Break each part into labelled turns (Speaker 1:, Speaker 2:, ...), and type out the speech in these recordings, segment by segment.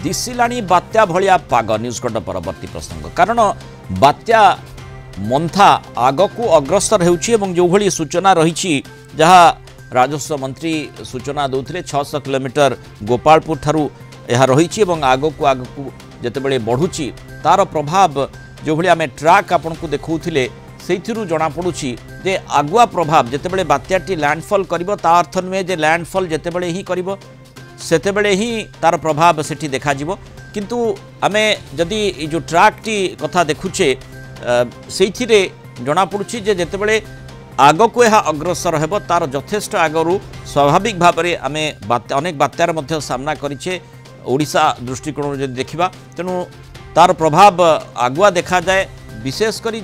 Speaker 1: दिशिलाणी बात्या भलिया पाग न्यूजकट परवर्ती प्रसंग कारण बात्या मंथा आगकू अग्रसर होउछि एवं जो भली सूचना रही जहाँ राजस्व मंत्री सूचना दौले 600 किलोमीटर गोपालपुर ठारू यह रही आगकू आगकू जितेबाला बढ़ुची तार प्रभाव जो भली आम ट्राक आपण को देखौथिले सेइथिरु जना पड़ुछि जे आगुआ प्रभाव जितेबाला बात्याटी लैंडफॉल करिवो ता अर्थ नुहे जे लैंडफॉल जितेबाला ही करिवो सेतेबेले ही तार प्रभाव सेठी देखा जिवो किंतु आमे जदि जो ट्राक टी कथा देखुचे सेइथिरे जना पड़ुछि जे जेतेबेले आगको यह अग्रसर हेबो तार यथेष्ट आगरू स्वाभाविक भाव में आमे अनेक बात्यार मध्य सामना करिछे ओडिशा दृष्टिकोण जदि देखिबा तेणु तार प्रभाव आगुआ देखा जाए विशेषकर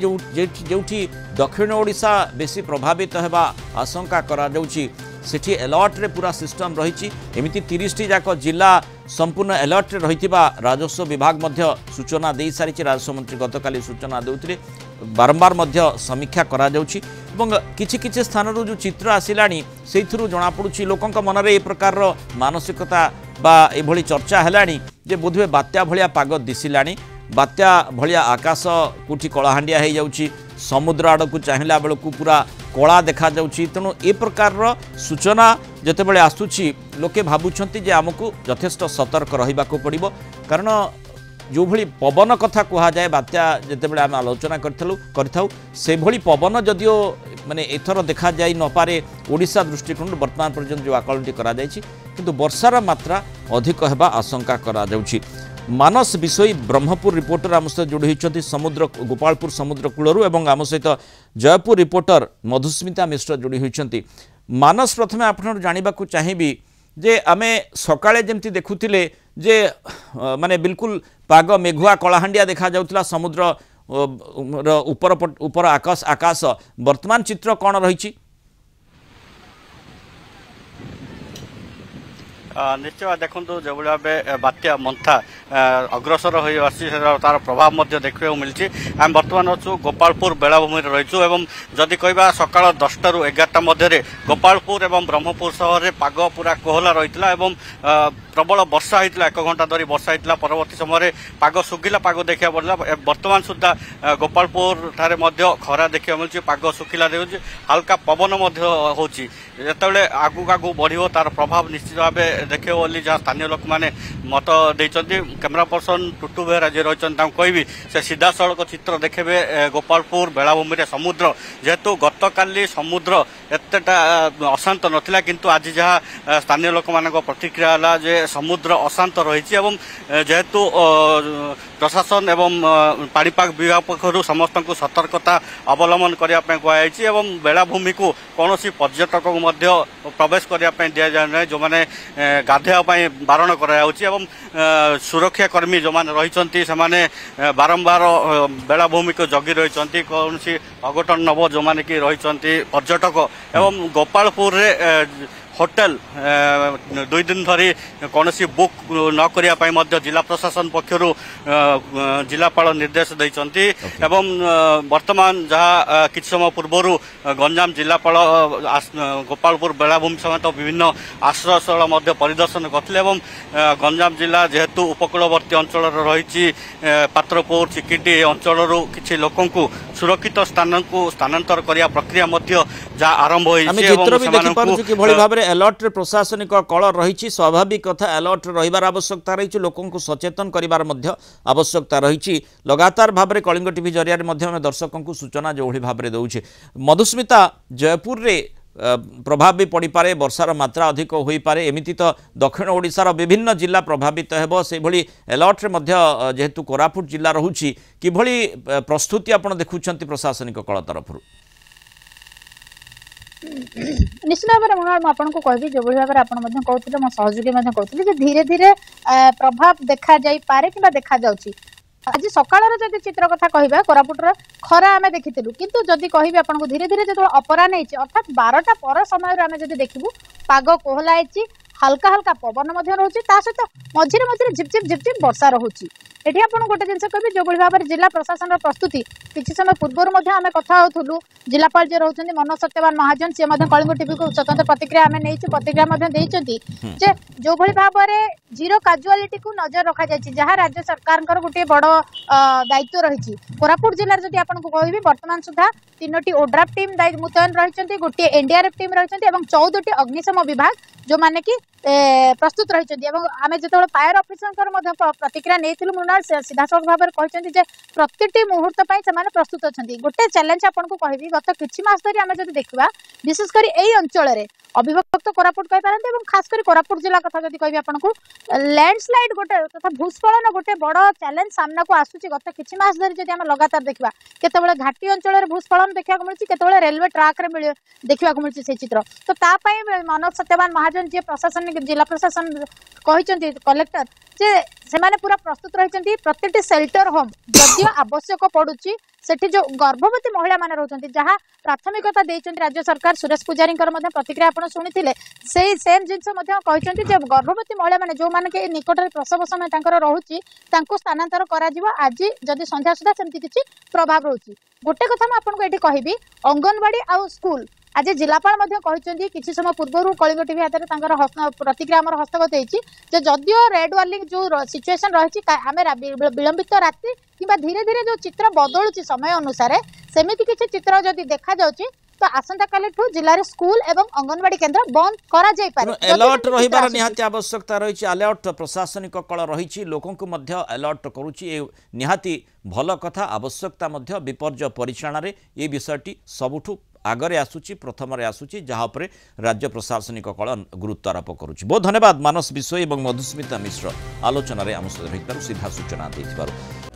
Speaker 1: जोठी दक्षिण ओडिशा बेसी प्रभावित हेबा आशंका करा जाउछि सेठी अलर्ट रे पूरा सिस्टम रही एमती 30 टी जाक जिला संपूर्ण अलर्ट रे रहिथिबा राजस्व विभाग मध्य सूचना दे सारी राजस्व मंत्री गतकाली सूचना देउथिले बारंबार मध्य समीक्षा करा जाउछि एवं किछि किछि स्थान जो चित्र आसिलानी सेइथिरु जणा पडुछि लोकंक मन रे ए प्रकार मानसिकता बा एभली चर्चा हेलानी जे बोधवे बात्या भलिया पाग दिसिलानी बात्या भलिया आकाश कोठी कलाहांडिया हो जाउछि समुद्र आड़क चाहिला बेलू पूरा कला देखा जाउछि तेणु ए प्रकार सूचना जेतेबेले आसुछि लोके भाबुछंती जे आमको यथेष्ट सतर्क रहिबाको पड़िबो कारण जो भली पवन कथा कहा जाए बात्या जेतेबेले आम आलोचना करथाउ से भली पवन जदियो माने एथर देखा जाई न पारे ओडिशा दृष्टिकोण वर्तमान पर्यंत जो आकलनटी करा जायछि किंतु वर्षार मात्रा अधिक हेबा आशंका करा जाउछि मानस विषय ब्रह्मपुर रिपोर्टर आम सहित जोड़ी होती समुद्र गोपालपुर समुद्र कूलरू एवं आम सहित जयपुर रिपोर्टर मधुस्मिता मिश्र जोड़ी होती मानस प्रथमे आपन जानिबाकू चाहिबी जे आमे सकाळे जेमती देखुथिले जे माने बिल्कुल पाग मेघुआ कलाहांडिया देखा जाउतला समुद्र ऊपर आकाश वर्तमान चित्र कौन रही
Speaker 2: निश्चय देखो जो भाव बात्या मंथा अग्रसर हो तार प्रभाव देखा मिली आम बर्तमान अच्छु गोपालपुर बेलाभूमि रहीचु एवं जदि कहवा सकाल 10टा ରୁ 11टा मध्य गोपालपुर एवं ब्रह्मपुर सहर में पाग पूरा कोहला रही प्रबल वर्षा होता 1 घंटा धरी वर्षा होता परवर्ती समय पाग सुखिला पाग देखा पड़ा बर्तमान सुधा गोपालपुर ठारे खरा देखा मिलूँ पाग सुखिला देखुच हल्का पवन होते आगू आगू बढ़ो तार प्रभाव निश्चित भाव देखे बोली जहाँ स्थानीय लोक मैंने मत देते कैमेरा पर्सन टुटू बेहरा जी रही कहबी से सीधा सड़क चित्र देखे गोपालपुर बेलाभूमि समुद्र जेहेतु गतकाली समुद्र एतटा अशांत नथिला किंतु आज जहाँ स्थानीय लोक मान प्रतिक्रिया है जे समुद्र अशांत रही जेहेतु प्रशासन एवं पाणीपाग विभाग पक्षर समस्त को सतर्कता अवलंबन करने कहुई बेलाभूमि को कौन पर्यटक को प्रवेश करने दि जाए ना जो मैंने गाधेवाई बारण कर सुरक्षा कर्मी जो मैंने रही से बारंबार बेलाभूमि को जगी रही कौन अघटन नब जो मैंने कि रही पर्यटक एवं गोपालपुर रे होटेल 2 दिन धरी कौन बुक न करने जिला प्रशासन पक्षर जिलापाल निर्देश देते एवं वर्तमान जहाँ कि समय पूर्वर गंजाम जिलापाल गोपालपुर बेलाभूमि समेत विभिन्न आश्रयस्थल परिदर्शन करते गंजाम जिला जेहेतु उपकूलवर्ती अंचल रही पात्रपुर चिकिटी अंचल किसी लोक सुरक्षित स्थान को स्थानांतर करने प्रक्रिया जहाँ आरंभ
Speaker 1: होती अलर्ट रे प्रशासनिक कल रही स्वाभाविक कथा अलर्ट रही आवश्यकता रही लोकों को सचेतन करार आवश्यकता रही लगातार भाव में कलिंग टीवी जरिया दर्शकों को सूचना जो भाव में दौचे मधुस्मिता जयपुर रे प्रभाव भी पड़ पारे वर्षार मात्रा अधिक हो पारे एमती तो दक्षिण ओडिशार विभिन्न जिला प्रभावित हेबो से भली अलर्ट रे जेहेतु कोरापुट जिला रहुछि किभली प्रस्तुति आपण देखुछंती प्रशासनिक कल तरफ
Speaker 3: निश्चित भाव में आपको कहबी जो भाव में कहते मो सहयोगी कहते धीरे धीरे प्रभाव देखा जाई पारे कि देखा जाउछि आज सकाळ जदि चित्र कथा कहबा कोरापुटर खरा आमे देखिथिलु किंतु जदि कहबी आपको धीरे धीरे जो अपराह नहीं अर्थात 12टा पर समय आमे जदि देखिबू पाग कोहला हल्का हल्का पवन रोचे सहित मझे मझे झिपझिप झिपझिप वर्षा रोचे एठी आपण गोटे जिनस कहबी जो भाव में जिला प्रशासन प्रस्तुति किसी समय पूर्व आम कथा होलु जिलापाल जे रोचंदी मनोज सत्यवान महाजन सी कलिंग टीवी को स्वतंत्र प्रतिक्रिया आम नहीं प्रतिक्रिया जे जो भाव में जीरो काजुआलिटी को नजर रखा जाए जहाँ राज्य सरकार गोटे बड़ दायित्व रही कोरापुट जिले में आपको कहबी वर्तमान सुधा 3टी ओड्राफ टीम मुतयन रही गोटे एनडीआरएफ टीम रही 14टी अग्निशम विभाग जो माने कि प्रस्तुत रही आम जो फायर ऑफिसर प्रतिक्रिया नहीं मृणाल सीधासख भाव में कहते प्रति मुहूर्त से प्रस्तुत अच्छा गोटे चैलेंज आपको कहबी गत किछि मास धरी आम जब देखा विशेषकर यही अंचल अविभक्त कोरापुट कहींपारती खासकर कोरापुट जिला कथा जब कह आपको लैंडस्लाइड गोटे तथा भूस्खलन गोटे बड़ चैलेंज सामना को आसूची गत किछि मास धरी जब लगातार देखा केतबेले घाटी अंचल भूस्खलन देखा मिलूँ केतबेले रेलवे ट्रैक रे देखा मिलूँ से चित्र तो तापाई मनोज सत्यवान महाजन जी प्रशासन जिला प्रशासन कहते कलेक्टर जे से माने पूरा प्रस्तुत रही प्रति सेल्टर होम जदियो आवश्यक पड़ुची सेठी जो गर्भवती महिला माने रहउछन्ती जहाँ प्राथमिकता देइछन्ती राज्य सरकार सुरेश पुजारी प्रतिक्रिया आपण सुनिथिले सेही सेम जिंस मध्ये कहछन्ती जे गर्भवती महिला माने जो माने के निकट रे प्रसव समय तांकर रहउची तांको स्थानांतर करा जिवो आज जदि संध्या सुधा सेमति किछि प्रभाव रहउची गोटे कथा म आपनको एठी कहबी अंगनवाड़ी आ स्कूल आज जिलापाल किसी समय पूर्व कलिंग टीवी हाथ में प्रतिक्रिया आम हस्तगत होती जदियो रेड वार्निंग जो सिचुएशन रही आम विलंबित रात्रि कि धीरे धीरे जो चित्र बदलुची समय अनुसार सेमिति किसी चित्र जदि देखा जाउची तो आसंता काली जिले में स्कूल एवं अंगनवाड़ी केन्द्र बंद करा जाय पारे
Speaker 1: अलर्ट रहिबार निहाती आवश्यकता रही अलर्ट प्रशासनिक कल रही लोकों को अलर्ट करुच्ची निहाती भल कथा आवश्यकता विपर्य परिचालन ये विषयटी सबुठू आगरे आसूची प्रथम आसूची जहाँ पर राज्य प्रशासनिक कल गुरुत्व आरोप करुच्ची। बहुत धन्यवाद मानस विश्व और मधुस्मिता मिश्र आलोचन आम सहित सीधा सूचना देथिबारु।